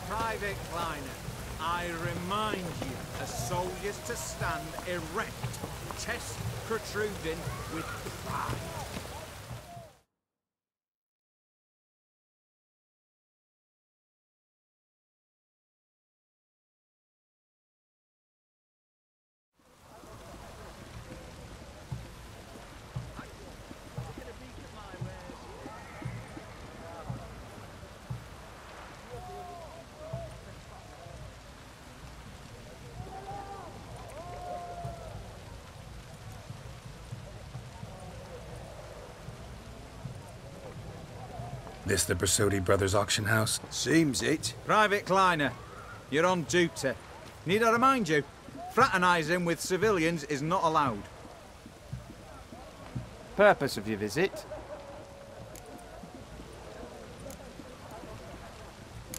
Private Kleiner, I remind you as soldiers to stand erect, chest protruding with pride. This the Brasodi Brothers auction house? Seems it. Private Kleiner, you're on duty. Need I remind you, fraternising with civilians is not allowed. Purpose of your visit?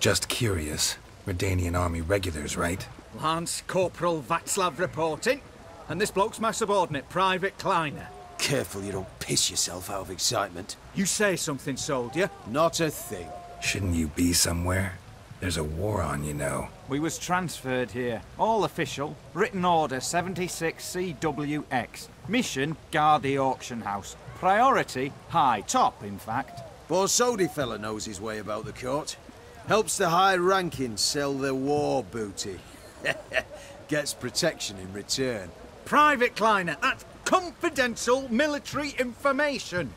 Just curious. Redanian army regulars, right? Lance Corporal Václav reporting, and this bloke's my subordinate, Private Kleiner. Careful you don't piss yourself out of excitement. You say something, soldier? Not a thing. Shouldn't you be somewhere? There's a war on, you know. We was transferred here. All official. Written order 76 CWX. Mission, guard the auction house. Priority, high. Top, in fact. Borsodi fella knows his way about the court. Helps the high rankings sell their war booty. Gets protection in return. Private Kleiner, that's confidential military information.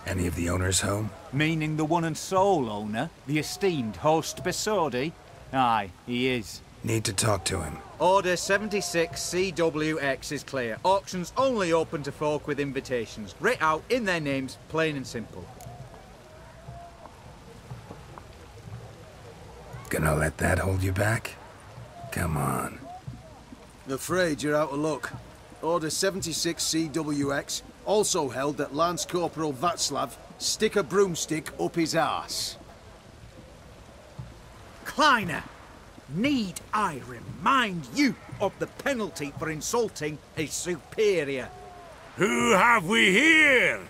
Any of the owners home? Meaning the one and sole owner, the esteemed host Besodi? Aye, he is. Need to talk to him. Order 76 CWX is clear. Auctions only open to folk with invitations. Writ out in their names, plain and simple. Gonna let that hold you back? Come on. Afraid you're out of luck. Order 76 CWX also held that Lance Corporal Václav stick a broomstick up his arse. Kleiner, need I remind you of the penalty for insulting a superior? Who have we here?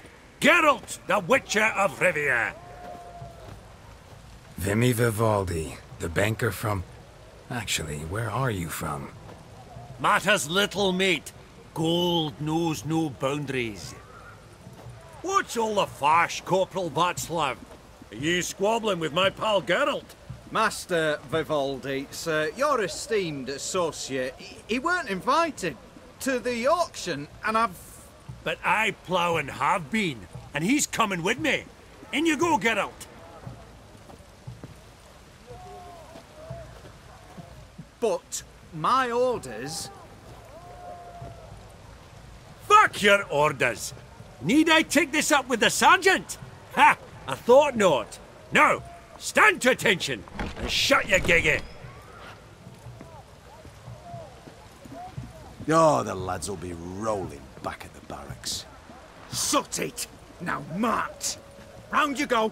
Geralt, the Witcher of Rivia. Vimy Vivaldi, the banker from... Actually, where are you from? Matters little, mate. Gold knows no boundaries. What's all the fash, Corporal Václav? Are you squabbling with my pal Geralt? Master Vivaldi, sir, your esteemed associate, he weren't invited to the auction, and I've... But I plough and have been, and he's coming with me. In you go, Geralt. But my orders... Fuck your orders! Need I take this up with the sergeant? Ha! I thought not. Now, stand to attention and shut your giggy. Oh, the lads will be rolling back at the barracks. Sot it! Now march! Round you go!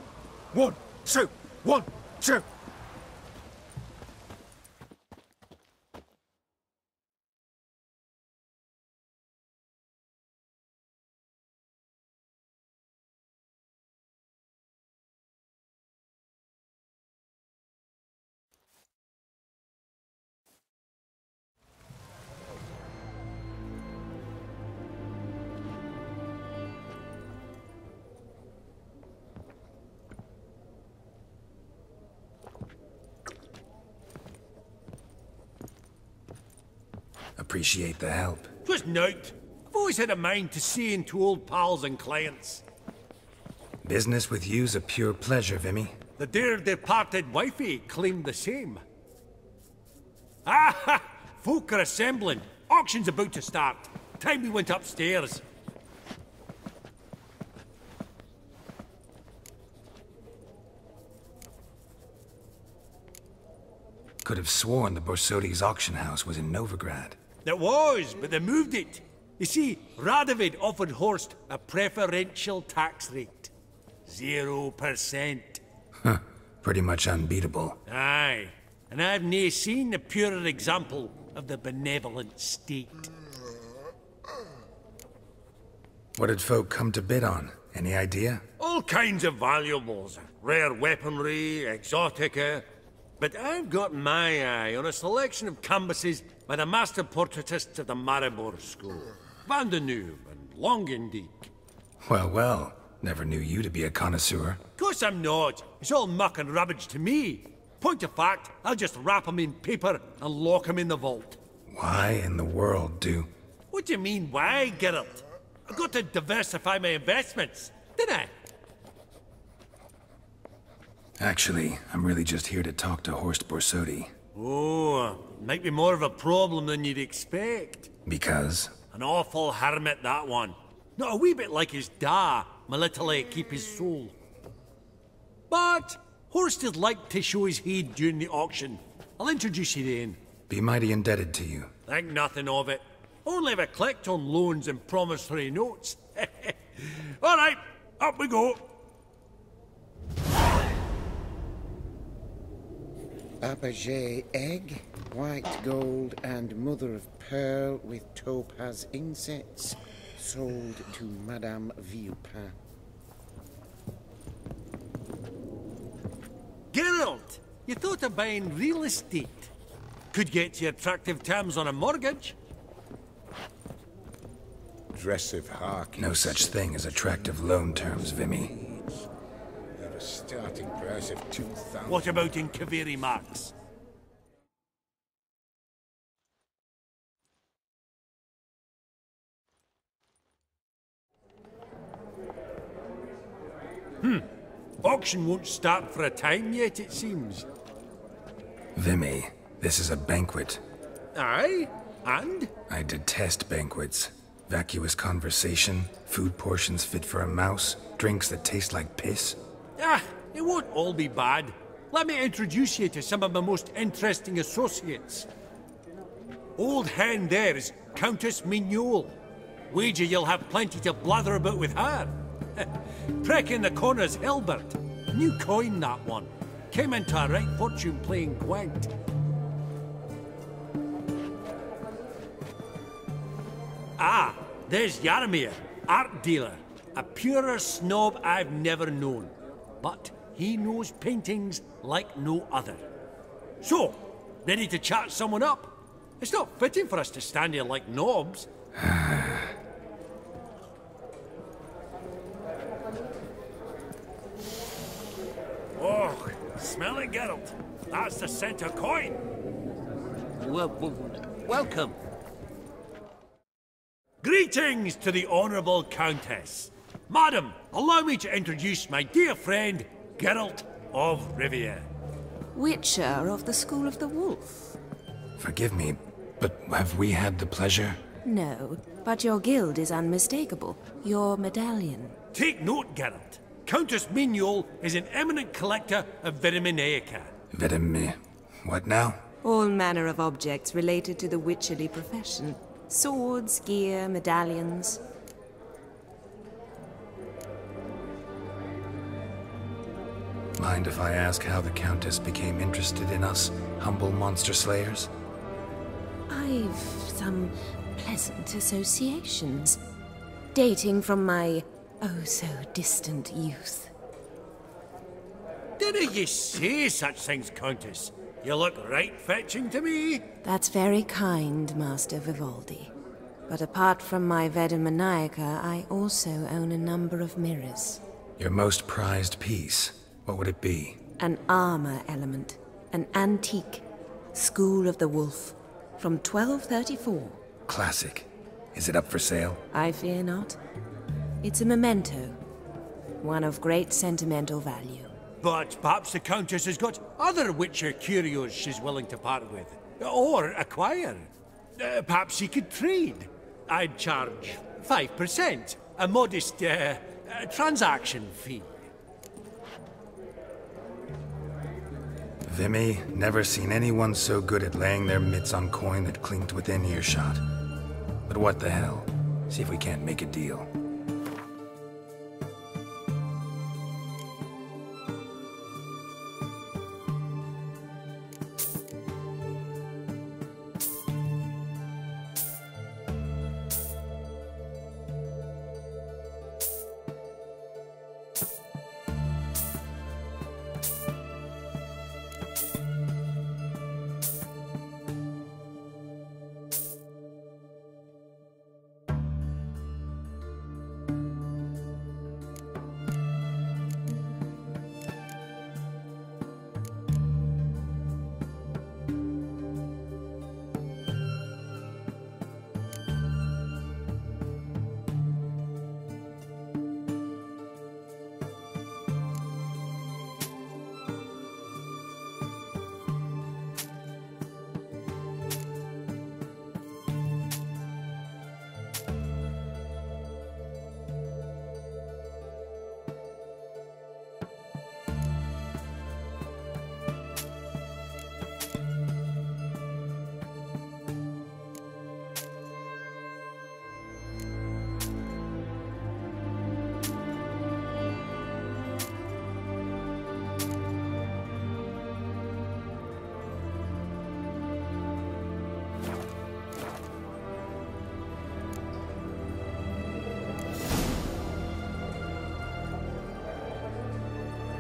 1, 2, 1, 2! Appreciate the help. 'Twas nowt. I've always had a mind to see into old pals and clients. Business with you's a pure pleasure, Vimy. The dear departed wifey claimed the same. Ah! Folk are assembling. Auction's about to start. Time we went upstairs. Could have sworn the Borsodi's auction house was in Novigrad. It was, but they moved it. You see, Radovid offered Horst a preferential tax rate. 0%. Huh. Pretty much unbeatable. Aye. And I've nae seen a purer example of the benevolent state. What did folk come to bid on? Any idea? All kinds of valuables. Rare weaponry, exotica. But I've got my eye on a selection of canvases by the master portraitists of the Maribor School. Van de Neuve and Longendijk. Well, well. Never knew you to be a connoisseur. Of course I'm not. It's all muck and rubbish to me. Point of fact, I'll just wrap 'em in paper and lock 'em in the vault. Why in the world do... What do you mean, why, Geralt? I've got to diversify my investments, didn't I? Actually, I'm really just here to talk to Horst Borsodi. Oh, might be more of a problem than you'd expect. Because? An awful hermit, that one. Not a wee bit like his da, my little keep his soul. But Horst would like to show his heed during the auction. I'll introduce you then. Be mighty indebted to you. Think nothing of it. Only if I collect on loans and promissory notes. All right, up we go. Fabergé egg, white gold and mother of pearl with topaz insets, sold to Madame Villepin. Geralt, you thought of buying real estate. Could get you attractive terms on a mortgage. Dressive Hark. No such thing as attractive loan terms, Vimy. You have a starting price of 2,000. What about in Kaviri Marks? Auction won't start for a time yet, it seems. Vimy, this is a banquet. Aye? And? I detest banquets. Vacuous conversation, food portions fit for a mouse, drinks that taste like piss. Ah, it won't all be bad. Let me introduce you to some of my most interesting associates. Old hen there is Countess Mignole. Wager you'll have plenty to blather about with her. Prek in the corner's Hilbert. New coin, that one. Came into a right fortune playing Gwent. Ah, there's Jaromir, art dealer. A purer snob I've never known. But he knows paintings like no other. So, ready to chat someone up? It's not fitting for us to stand here like knobs. Oh, smell it, Geralt. That's the center coin. Welcome. Greetings to the Honourable Countess. Madam, allow me to introduce my dear friend, Geralt of Rivia. Witcher of the School of the Wolf. Forgive me, but have we had the pleasure? No, but your guild is unmistakable. Your medallion. Take note, Geralt. Countess Mignole is an eminent collector of Vitaminaica. What now? All manner of objects related to the witcherly profession. Swords, gear, medallions. Mind if I ask how the Countess became interested in us, humble monster slayers? I've some pleasant associations, dating from my oh-so-distant youth. Didn't you say such things, Countess? You look right fetching to me. That's very kind, Master Vivaldi. But apart from my Vedamaniaca, I also own a number of mirrors. Your most prized piece, what would it be? An armor element. An antique. School of the Wolf. from 1234. Classic. Is it up for sale? I fear not. It's a memento. One of great sentimental value. But perhaps the Countess has got other Witcher curios she's willing to part with. Or acquire. Perhaps she could trade. I'd charge 5%. A modest, transaction fee. Vimy, never seen anyone so good at laying their mitts on coin that clinked within earshot. But what the hell? See if we can't make a deal.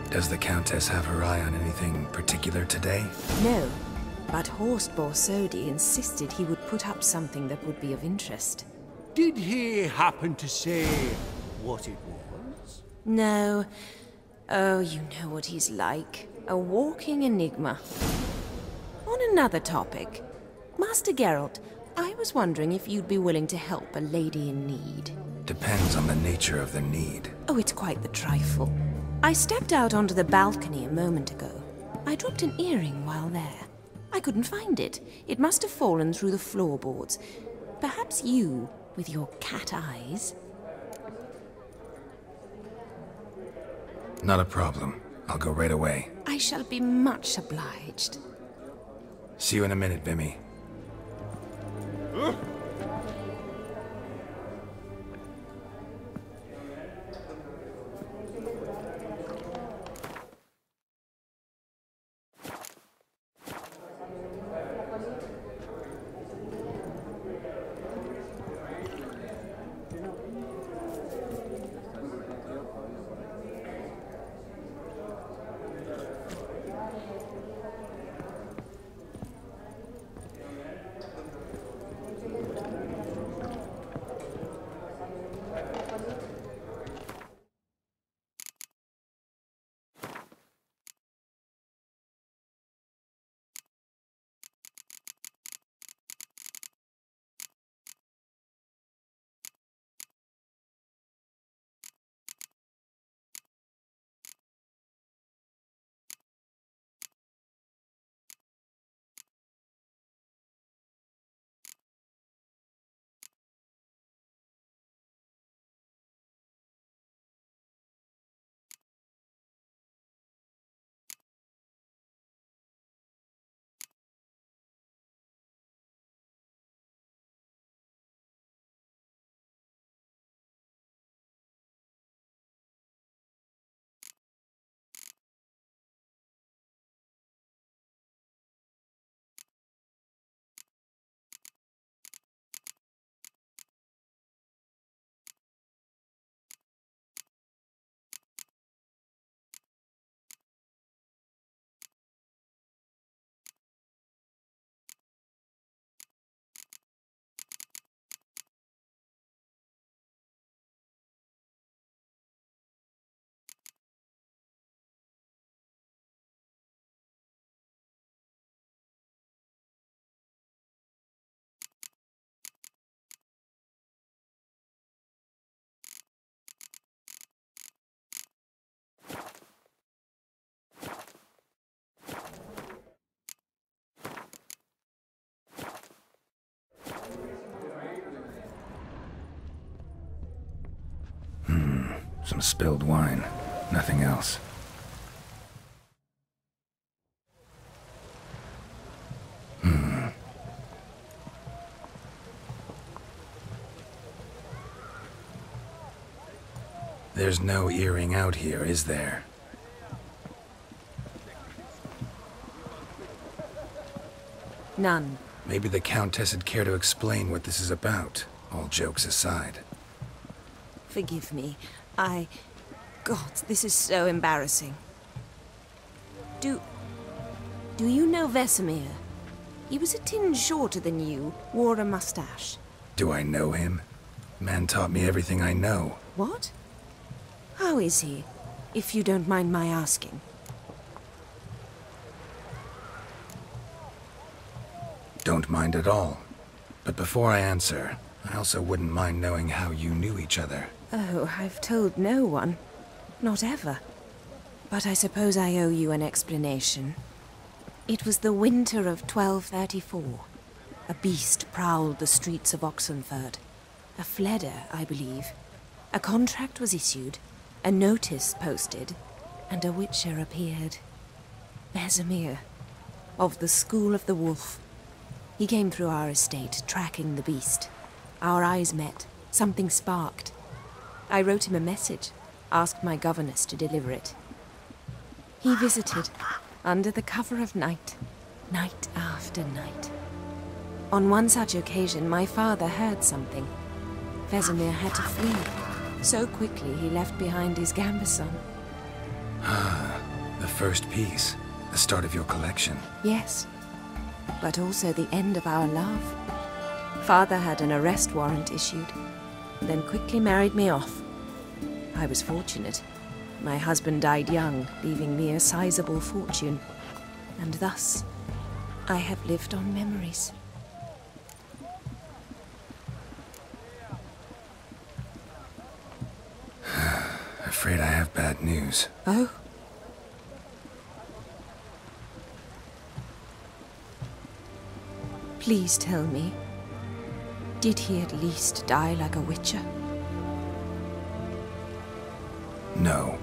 Does the Countess have her eye on anything particular today? No, but Horst Borsodi insisted he would put up something that would be of interest. Did he happen to say what it was? No. Oh, you know what he's like. A walking enigma. On another topic, Master Geralt, I was wondering if you'd be willing to help a lady in need. Depends on the nature of the need. Oh, it's quite the trifle. I stepped out onto the balcony a moment ago. I dropped an earring while there. I couldn't find it. It must have fallen through the floorboards. Perhaps you, with your cat eyes... Not a problem. I'll go right away. I shall be much obliged. See you in a minute, Vimy. Some spilled wine. Nothing else. There's no earring out here, is there? None. Maybe the Countess would care to explain what this is about, all jokes aside. Forgive me. God, this is so embarrassing. Do you know Vesemir? He was a tinge shorter than you, wore a mustache. Do I know him? Man taught me everything I know. What? How is he, if you don't mind my asking? Don't mind at all. But before I answer, I also wouldn't mind knowing how you knew each other. Oh, I've told no one. Not ever. But I suppose I owe you an explanation. It was the winter of 1234. A beast prowled the streets of Oxenford. A fledder, I believe. A contract was issued, a notice posted, and a witcher appeared. Vesemir, of the School of the Wolf. He came through our estate, tracking the beast. Our eyes met. Something sparked. I wrote him a message, asked my governess to deliver it. He visited, under the cover of night, night after night. On one such occasion, my father heard something. Vesemir had to flee. So quickly, he left behind his gambeson. Ah, the first piece. The start of your collection. Yes, but also the end of our love. Father had an arrest warrant issued, then quickly married me off. I was fortunate. My husband died young, leaving me a sizable fortune. And thus, I have lived on memories. Afraid I have bad news. Oh? Please tell me, did he at least die like a witcher? No.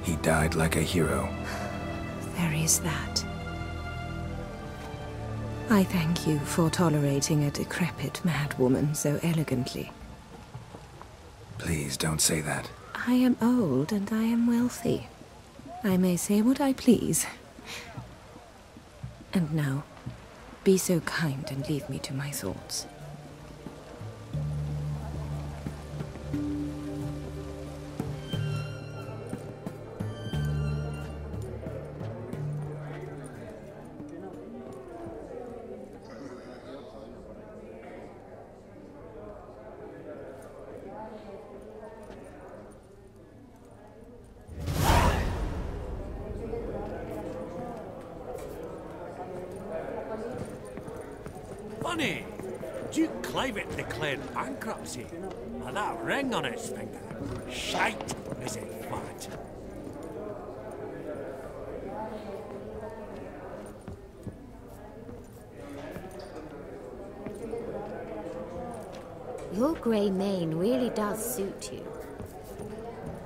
He died like a hero. There is that. I thank you for tolerating a decrepit madwoman so elegantly. Please don't say that. I am old and I am wealthy. I may say what I please. And now, be so kind and leave me to my thoughts. Funny, Duke Clivet declared bankruptcy, and that ring on his finger. Shite, is it fat? Your grey mane really does suit you.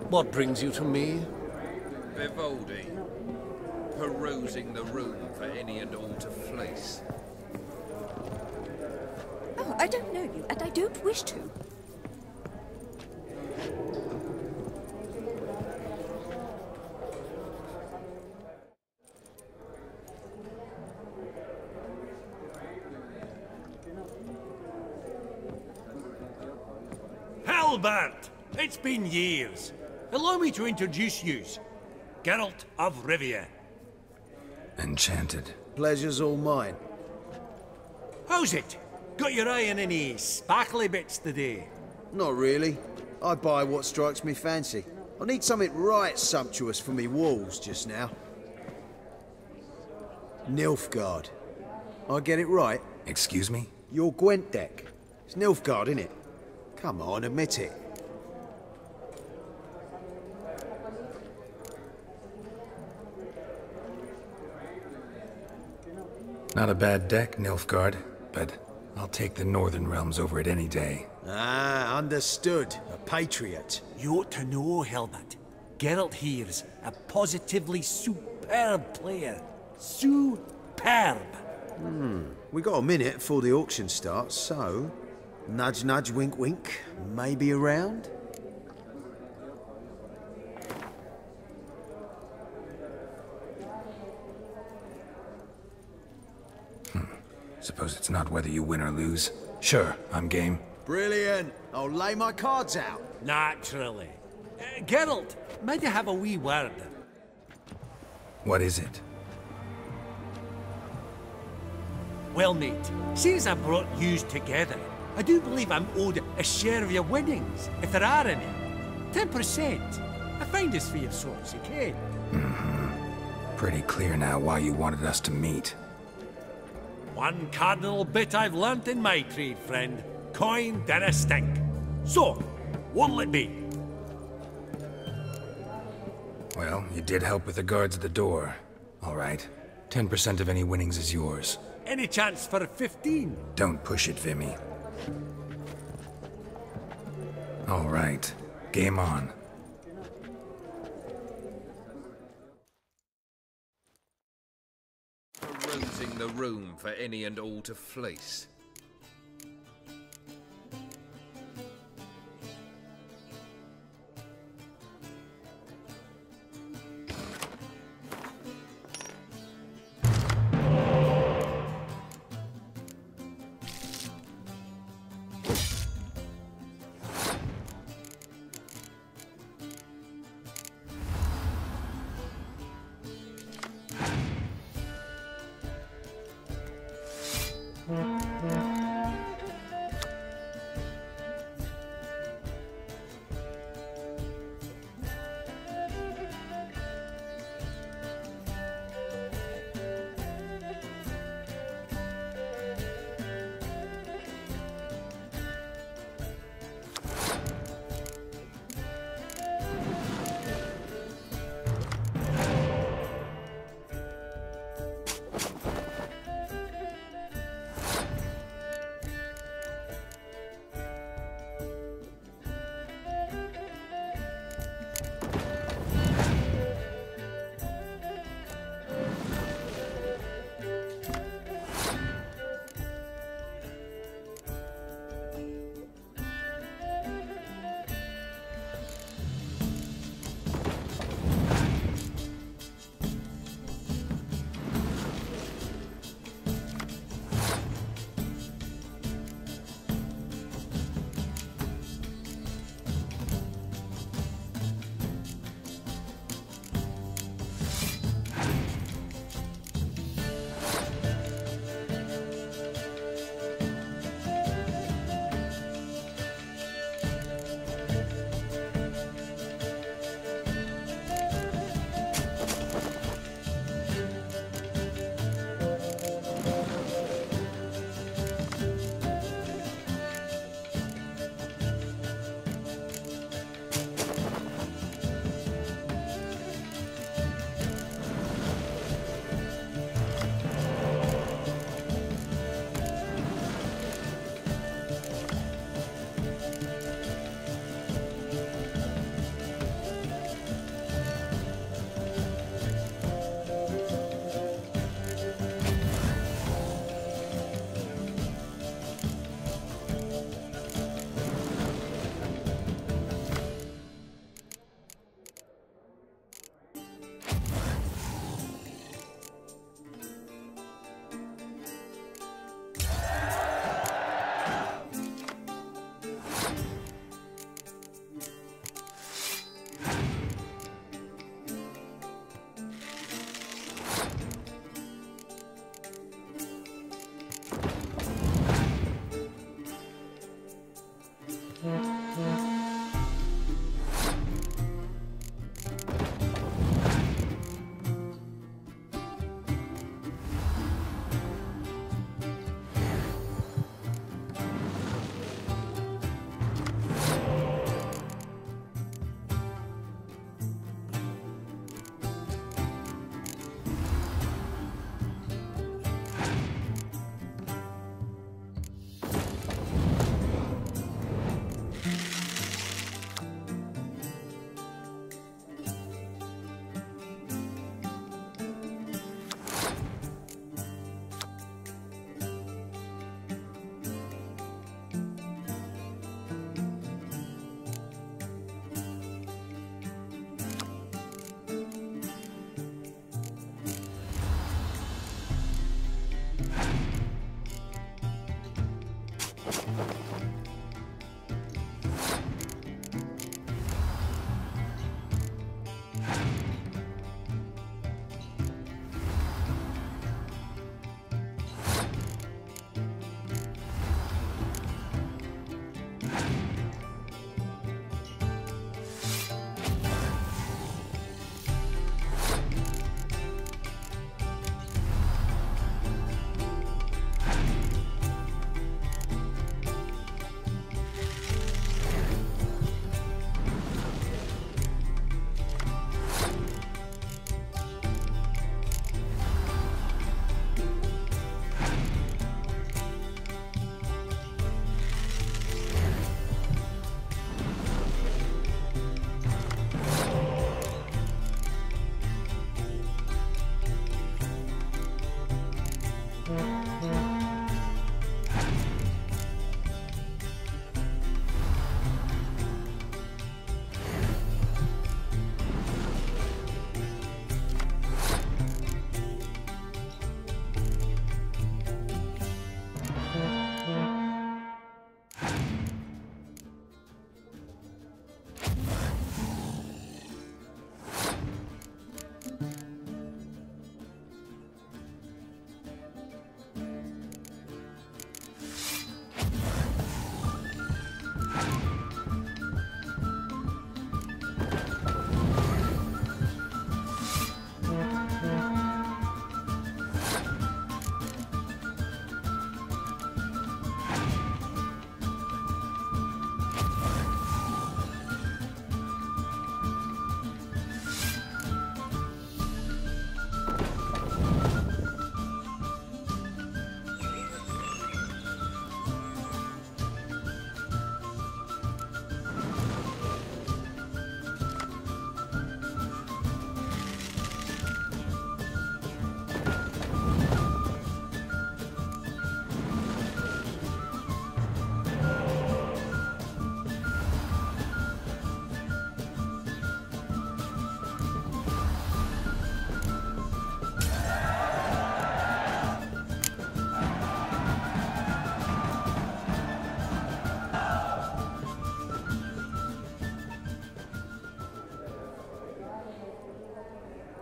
What brings you to me? Vivaldi, perusing the room for any and all to fleece. Oh, I don't know you, and I don't wish to. Halbert! It's been years. Allow me to introduce yous. Geralt of Rivia. Enchanted. Pleasure's all mine. How's it? Got your eye on any sparkly bits today? Not really. I buy what strikes me fancy. I need something right sumptuous for me walls just now. Nilfgaard. I get it right? Excuse me? Your Gwent deck. It's Nilfgaard, innit? Come on, admit it. Not a bad deck, Nilfgaard, but I'll take the Northern Realms over it any day. Ah, understood. A patriot. You ought to know, Helmut. Geralt here's a positively superb player. Superb! We got a minute before the auction starts, so... Nudge, nudge, wink, wink. Maybe around? Suppose it's not whether you win or lose. Sure, I'm game. Brilliant. I'll lay my cards out. Naturally. Geralt, might I have a wee word? What is it? Well, mate, seeing as I brought yous together, I do believe I'm owed a share of your winnings, if there are any. 10%. A finder's fee of sorts, okay? Pretty clear now why you wanted us to meet. One cardinal bit I've learnt in my trade, friend. Coin dinna stink. So, what'll it be? Well, you did help with the guards at the door. All right. 10% of any winnings is yours. Any chance for 15? Don't push it, Vimy. All right. Game on. Perusing the room for any and all to fleece.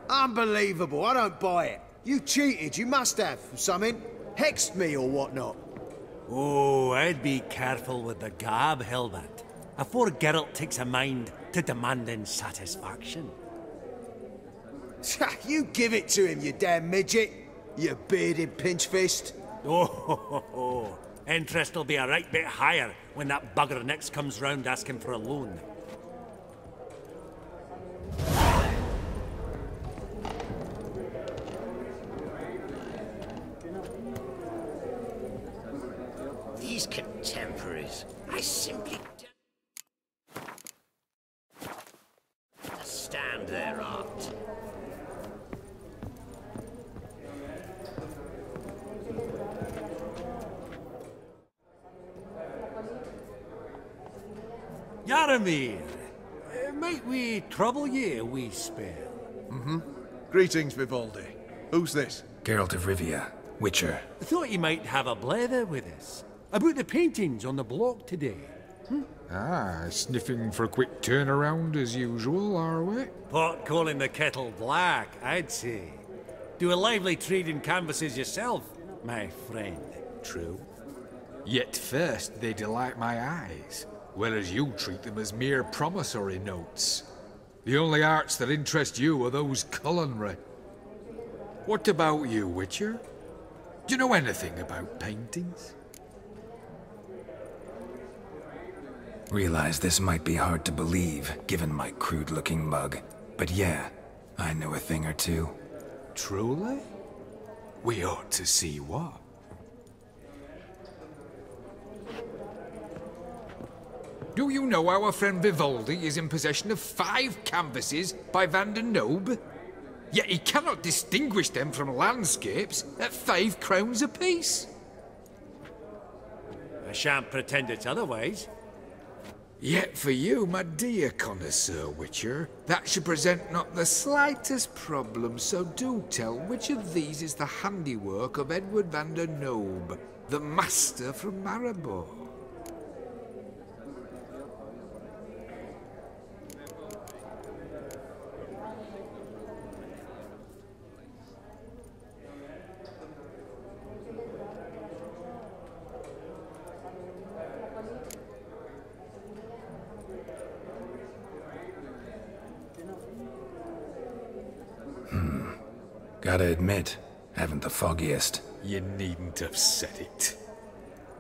Unbelievable, I don't buy it. You cheated, you must have, something. Hexed me or whatnot. Oh, I'd be careful with the gab, Hilbert. Afore Geralt takes a mind to demanding satisfaction. You give it to him, you damn midget. You bearded pinchfist. Oh, interest will be a right bit higher when that bugger next comes round asking for a loan. These contemporaries, I simply don't understand their art. Yaramir, might we trouble ye a wee spell? Mm-hmm. Greetings, Vivaldi. Who's this? Geralt of Rivia, Witcher. I thought you might have a blether with us. About the paintings on the block today. Ah, sniffing for a quick turnaround as usual, are we? Pot calling the kettle black, I'd say. Do a lively trade in canvases yourself, my friend. True. Yet first they delight my eyes, whereas you treat them as mere promissory notes. The only arts that interest you are those culinary. What about you, Witcher? Do you know anything about paintings? Realize this might be hard to believe, given my crude-looking mug. But yeah, I know a thing or two. Truly? We ought to see what. Do you know our friend Vivaldi is in possession of 5 canvases by Van der Nobe? Yet he cannot distinguish them from landscapes at 5 crowns apiece. I shan't pretend it's otherwise. Yet for you, my dear connoisseur Witcher, that should present not the slightest problem, so do tell which of these is the handiwork of Edward van der Noob, the master from Maribor. Gotta admit, haven't the foggiest. You needn't have said it.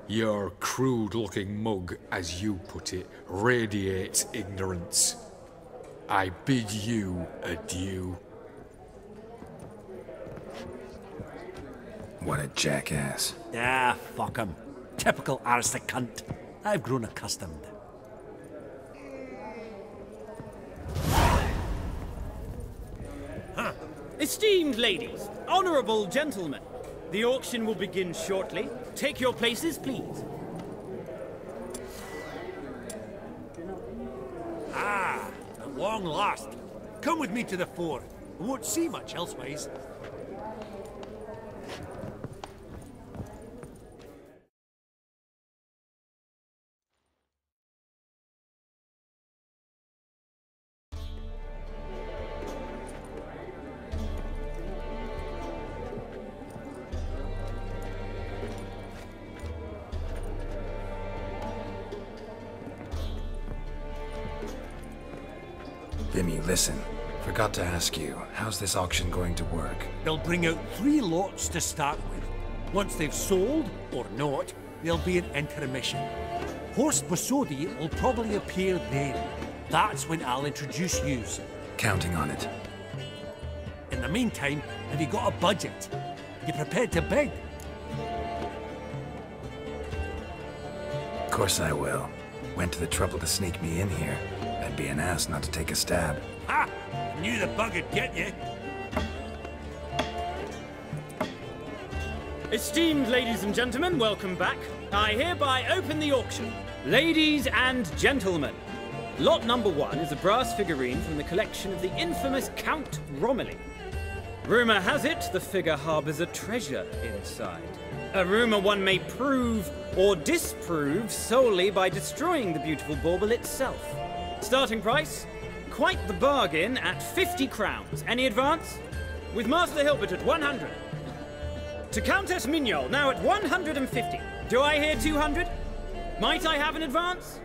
Your crude-looking mug, as you put it, radiates ignorance. I bid you adieu. What a jackass. Ah, fuck him. Typical arse cunt. I've grown accustomed. Esteemed ladies, honourable gentlemen, the auction will begin shortly. Take your places, please. Ah, at long last. Come with me to the fore. We won't see much elsewise. Vimy, listen. Forgot to ask you, how's this auction going to work? They'll bring out 3 lots to start with. Once they've sold, or not, there'll be an intermission. Horst Bosodi will probably appear then. That's when I'll introduce yous. Counting on it. In the meantime, have you got a budget? You prepared to bid? Of course I will. Went to the trouble to sneak me in here. I'd be an ass not to take a stab. Ha! Knew the bug'd get you. Esteemed ladies and gentlemen, welcome back. I hereby open the auction. Ladies and gentlemen, lot number 1 is a brass figurine from the collection of the infamous Count Romilly. Rumour has it the figure harbours a treasure inside. A rumour one may prove or disprove solely by destroying the beautiful bauble itself. Starting price? Quite the bargain at 50 crowns. Any advance? With Master Hilbert at 100. To Countess Mignol, now at 150. Do I hear 200? Might I have an advance?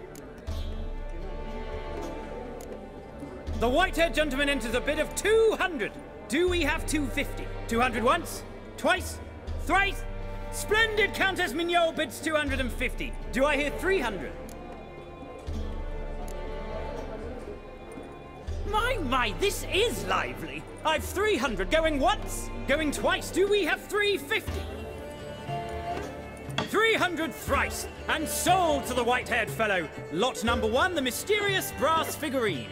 The white-haired gentleman enters a bid of 200. Do we have 250? 200 once? Twice? Thrice? Splendid! Countess Mignol bids 250. Do I hear 300? My, this is lively. I've 300 going once, going twice. Do we have 350? 300 thrice, and sold to the white-haired fellow. Lot number 1, the mysterious brass figurine.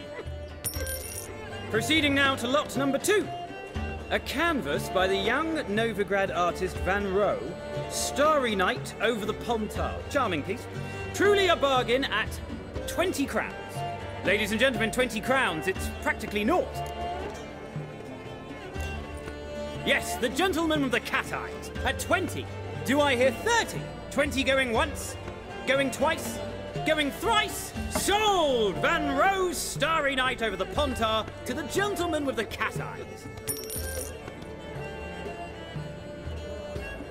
Proceeding now to lot number 2. A canvas by the young Novigrad artist Van Rohe, Starry Night over the Pontar. Charming piece. Truly a bargain at 20 crowns. Ladies and gentlemen, 20 crowns, it's practically naught. Yes, the gentleman with the cat eyes, at 20. Do I hear 30? 20 going once, going twice, going thrice? Sold! Van Rohe's Starry Night over the Pontar to the gentleman with the cat eyes.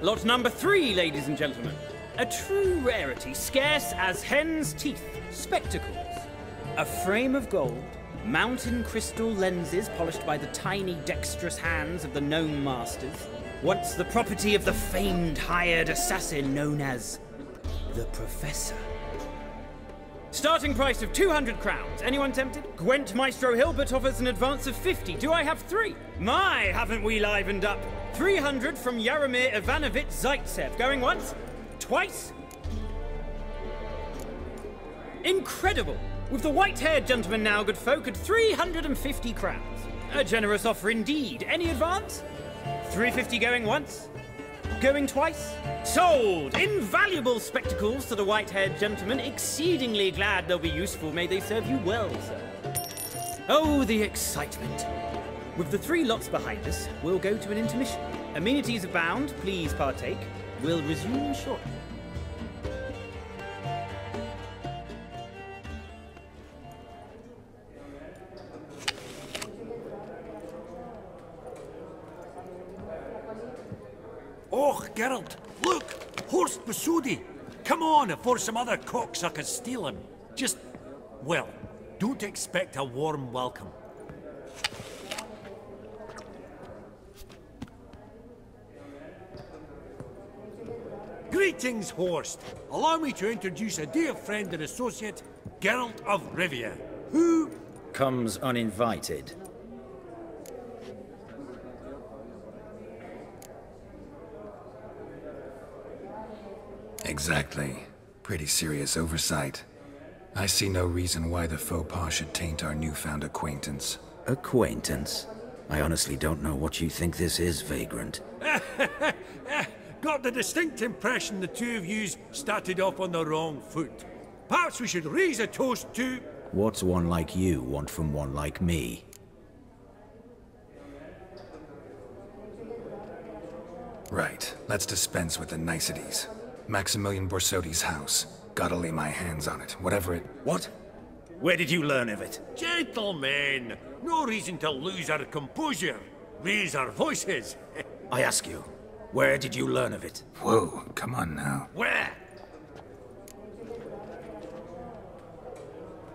Lot number 3, ladies and gentlemen. A true rarity, scarce as hen's teeth. Spectacles. A frame of gold, mountain crystal lenses polished by the tiny dexterous hands of the gnome masters, once the property of the famed hired assassin known as the Professor. Starting price of 200 crowns. Anyone tempted? Gwent Maestro Hilbert offers an advance of 50. Do I have 3? My, haven't we livened up? 300 from Yaromir Ivanovich Zaitsev. Going once? Twice? Incredible! With the white-haired gentleman now, good folk, at 350 crowns. A generous offer indeed. Any advance? 350 going once? Going twice? Sold! Invaluable spectacles to the white-haired gentleman. Exceedingly glad they'll be useful. May they serve you well, sir. Oh, the excitement. With the 3 lots behind us, we'll go to an intermission. Amenities abound. Please partake. We'll resume shortly. Oh, Geralt, look! Horst Masudi! Come on before some other cocksuckers steal him. Just, well, don't expect a warm welcome. Greetings, Horst. Allow me to introduce a dear friend and associate, Geralt of Rivia, who... comes uninvited. Exactly. Pretty serious oversight. I see no reason why the faux pas should taint our newfound acquaintance. Acquaintance? I honestly don't know what you think this is, Vagrant. Got the distinct impression the two of yous started off on the wrong foot. Perhaps we should raise a toast to... What's one like you want from one like me? Right. Let's dispense with the niceties. Maximilian Borsodi's house. Gotta lay my hands on it, whatever it... What? Where did you learn of it? Gentlemen, no reason to lose our composure. Raise our voices. I ask you, where did you learn of it? Whoa, come on now. Where?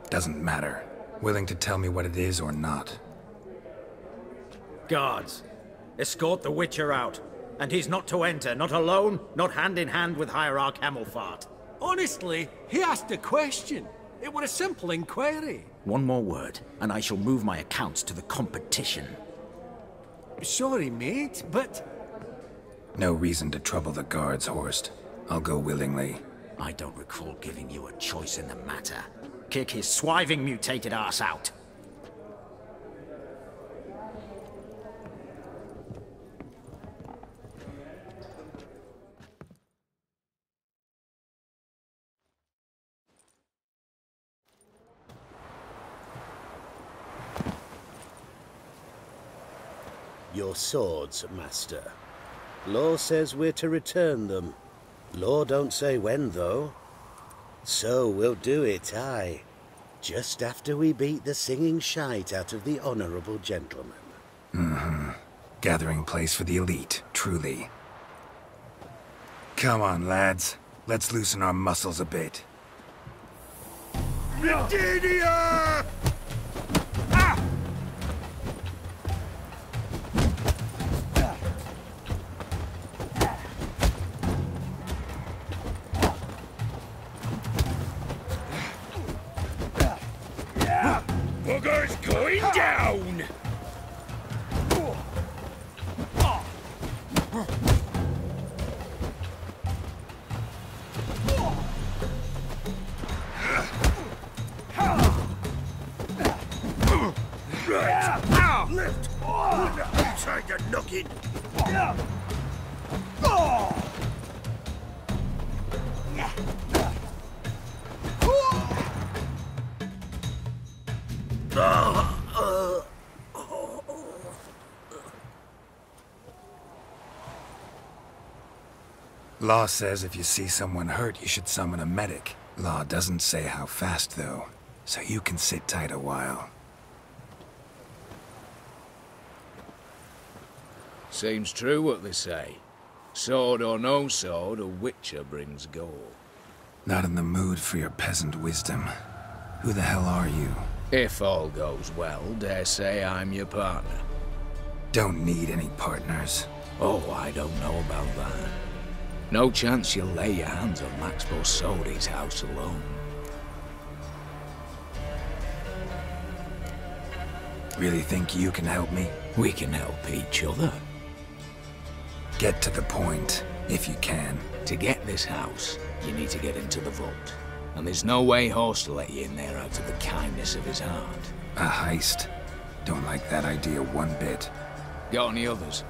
Doesn't matter. Willing to tell me what it is or not. Guards, escort the Witcher out. And he's not to enter, not alone, not hand in hand with Hierarch Hamilfart. Honestly, he asked a question. It were a simple inquiry. One more word, and I shall move my accounts to the competition. Sorry, mate, but... No reason to trouble the guards, Horst. I'll go willingly. I don't recall giving you a choice in the matter. Kick his swiving mutated ass out. Your swords, master. Law says we're to return them. Law don't say when, though. So we'll do it, aye. Just after we beat the singing shite out of the honourable gentleman. Mm-hmm. Gathering place for the elite, truly. Come on, lads. Let's loosen our muscles a bit. Medidia! Bugger's going down! Right! Lift! Outside the noggin! Law says if you see someone hurt, you should summon a medic. Law doesn't say how fast, though, so you can sit tight a while. Seems true what they say. Sword or no sword, a witcher brings gold. Not in the mood for your peasant wisdom. Who the hell are you? If all goes well, dare say I'm your partner. Don't need any partners. Oh, I don't know about that. No chance you'll lay your hands on Max Borsodi's house alone. Really think you can help me? We can help each other. Get to the point, if you can. To get this house, you need to get into the vault. And there's no way Horst will let you in there out of the kindness of his heart. A heist? Don't like that idea one bit. Got any others?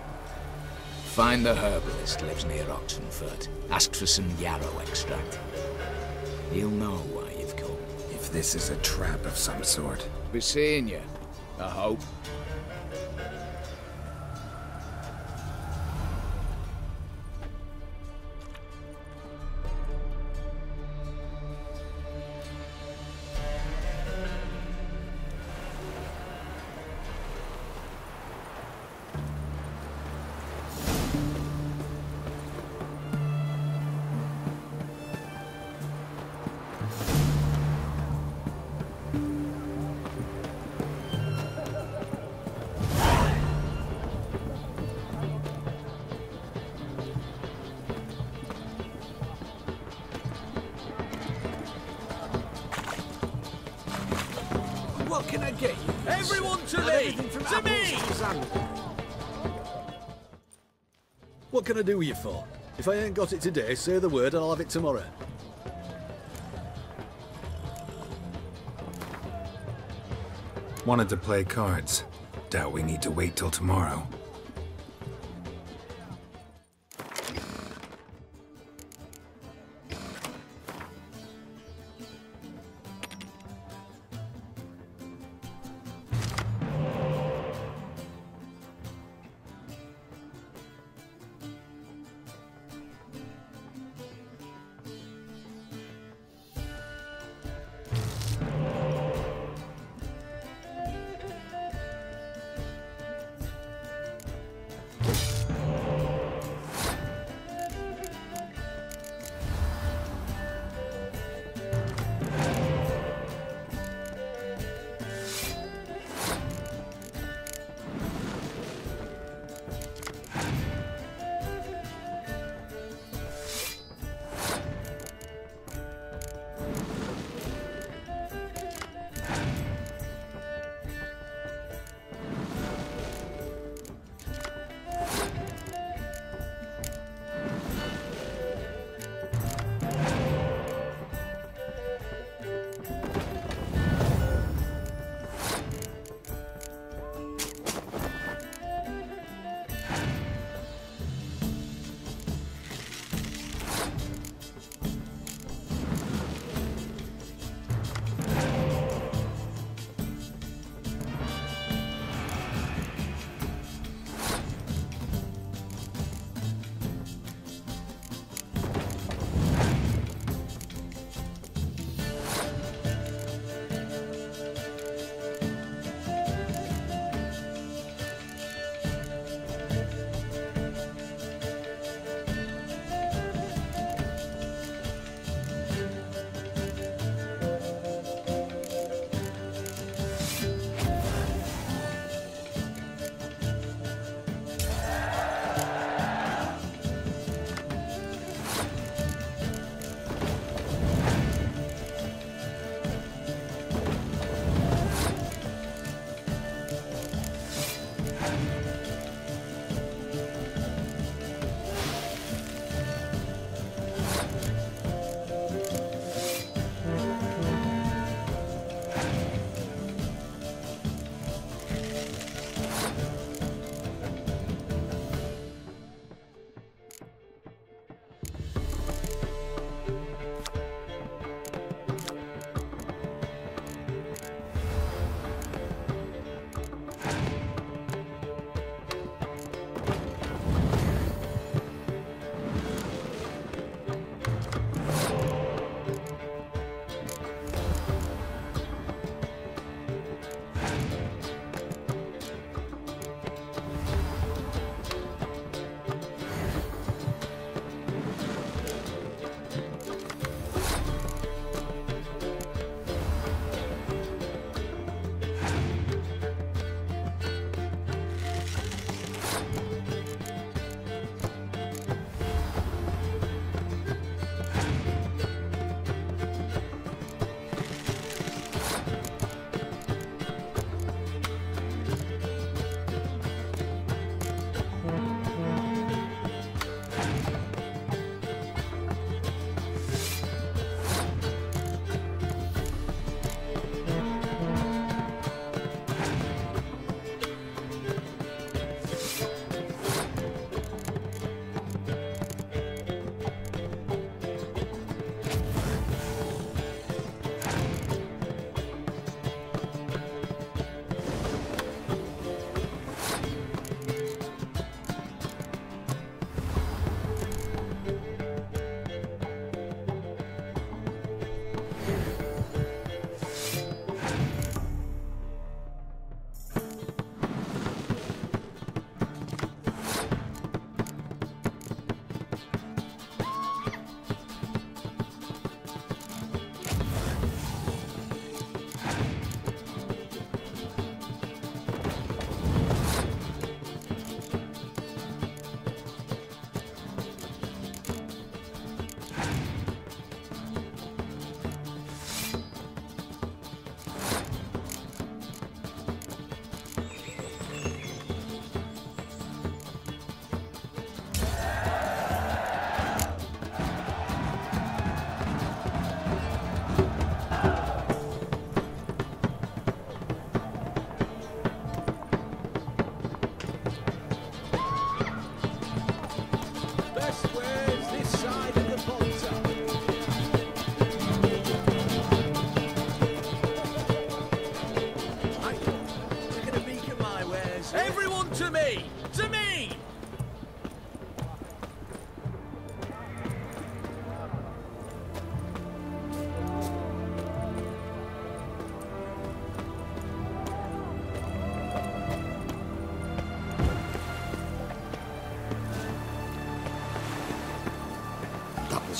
Find the herbalist lives near Oxenfurt. Ask for some yarrow extract. He'll know why you've come. If this is a trap of some sort. Be seeing you, I hope. What can I get you? Everyone to me! To me! What can I do with you for? If I ain't got it today, say the word and I'll have it tomorrow. Wanted to play cards. Doubt we need to wait till tomorrow.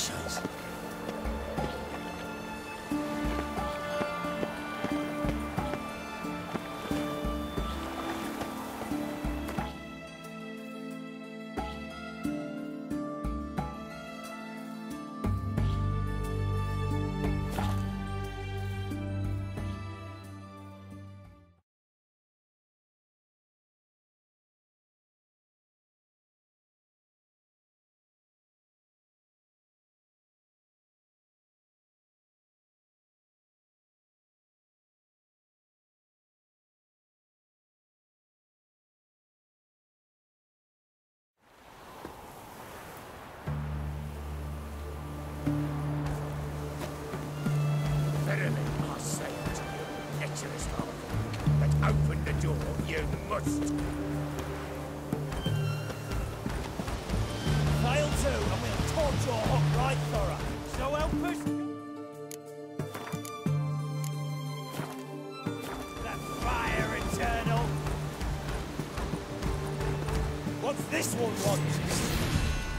Shite. Verily, I say unto you, Exodus that open the door you must. Fail to, and we'll torch your hook right thorough. So help us. That fire eternal. What's this one want?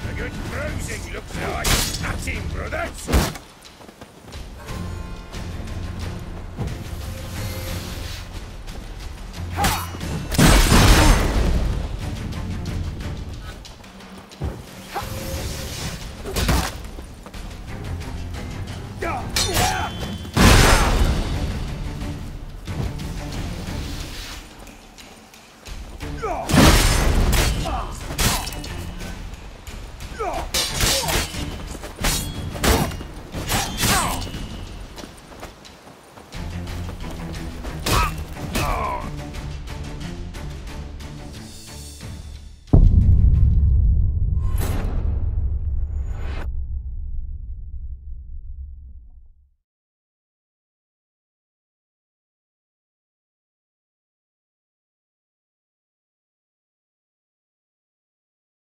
A good bruising looks like. At him, brothers!